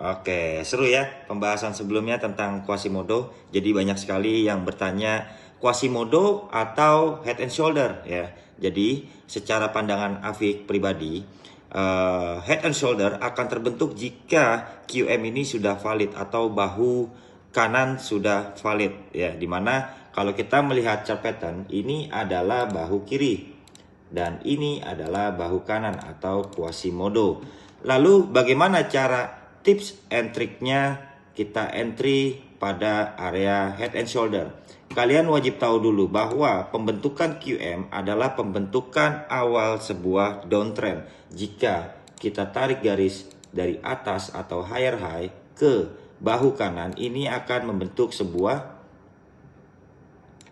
Oke, seru ya pembahasan sebelumnya tentang Quasimodo. Jadi banyak sekali yang bertanya Quasimodo atau Head and Shoulder ya. Jadi secara pandangan Afik pribadi, Head and Shoulder akan terbentuk jika QM ini sudah valid atau bahu kanan sudah valid ya. Dimana kalau kita melihat chart pattern, ini adalah bahu kiri dan ini adalah bahu kanan atau Quasimodo. Lalu bagaimana cara tips and triknya kita entry pada area head and shoulder? Kalian wajib tahu dulu bahwa pembentukan QM adalah pembentukan awal sebuah downtrend. Jika kita tarik garis dari atas atau higher high ke bahu kanan, ini akan membentuk sebuah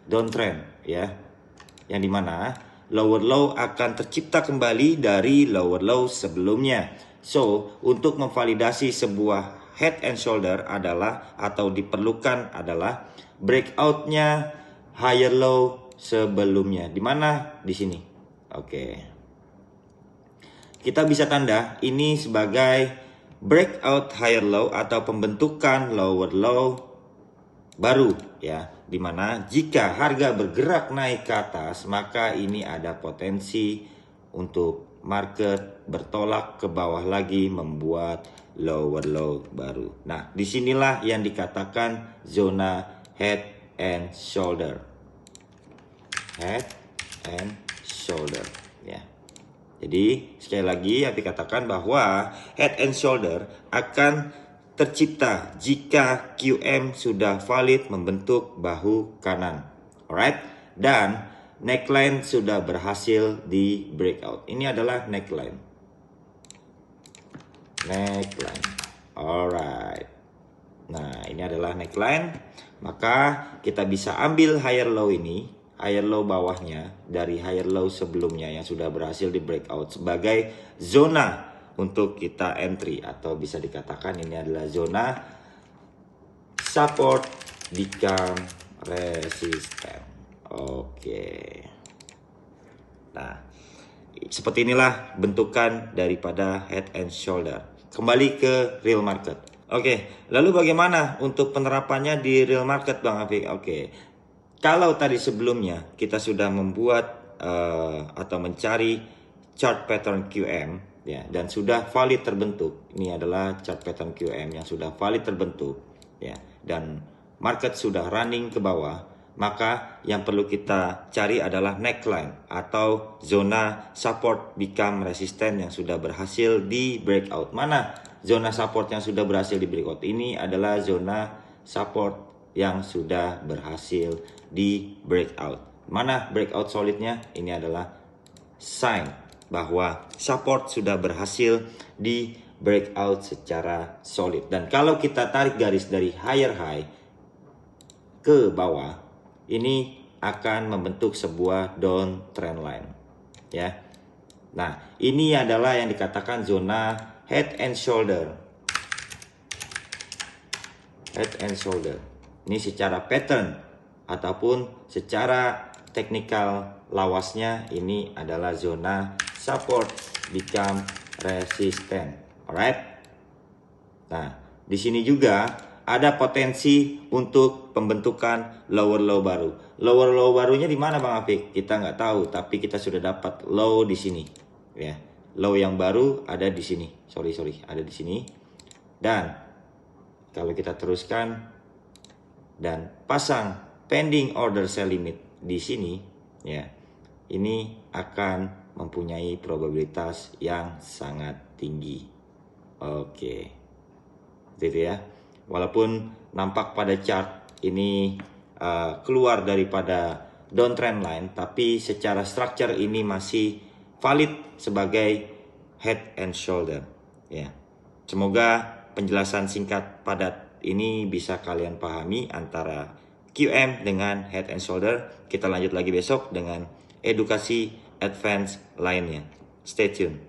downtrend ya. Yang dimana lower low akan tercipta kembali dari lower low sebelumnya. So, untuk memvalidasi sebuah head and shoulder adalah atau diperlukan adalah breakoutnya higher low sebelumnya. Di mana? Di sini. Oke. Kita bisa tanda ini sebagai breakout higher low atau pembentukan lower low baru ya. Dimana jika harga bergerak naik ke atas, maka ini ada potensi untuk market bertolak ke bawah lagi membuat lower low baru. Nah, disinilah yang dikatakan zona head and shoulder. Head and shoulder ya. Jadi sekali lagi yang dikatakan bahwa head and shoulder akan tercipta jika QM sudah valid membentuk bahu kanan. Alright? Dan neckline sudah berhasil di breakout. Ini adalah neckline. Neckline. Alright. Nah, ini adalah neckline. Maka kita bisa ambil higher low ini, higher low bawahnya dari higher low sebelumnya yang sudah berhasil di breakout sebagai zona untuk kita entry, atau bisa dikatakan ini adalah zona support become resistance. Oke. Nah, seperti inilah bentukan daripada head and shoulder. Kembali ke real market. Oke, lalu bagaimana untuk penerapannya di real market, Bang Afik? Oke. Kalau tadi sebelumnya kita sudah membuat atau mencari chart pattern QM ya, dan sudah valid terbentuk. Ini adalah chart pattern QM yang sudah valid terbentuk ya, dan market sudah running ke bawah. Maka yang perlu kita cari adalah neckline atau zona support become resistance yang sudah berhasil di breakout. Mana zona support yang sudah berhasil di breakout? Ini adalah zona support yang sudah berhasil di breakout. Mana breakout solidnya? Ini adalah sign bahwa support sudah berhasil di breakout secara solid. Dan kalau kita tarik garis dari higher high ke bawah, ini akan membentuk sebuah down trend line ya. Nah, ini adalah yang dikatakan zona head and shoulder. Head and shoulder. Ini secara pattern ataupun secara teknikal lawasnya ini adalah zona support become resistance. Alright? Nah, di sini juga ada potensi untuk pembentukan lower low baru. Lower low barunya di mana, Bang Afik? Kita nggak tahu, tapi kita sudah dapat low di sini. Ya, low yang baru ada di sini. Sorry, ada di sini. Dan kalau kita teruskan dan pasang pending order sell limit di sini, ya, ini akan mempunyai probabilitas yang sangat tinggi. Oke, gitu ya. Walaupun nampak pada chart ini keluar daripada downtrend line, tapi secara structure ini masih valid sebagai head and shoulder. Ya, semoga penjelasan singkat padat ini bisa kalian pahami antara QM dengan head and shoulder. Kita lanjut lagi besok dengan edukasi advance lainnya. Stay tune.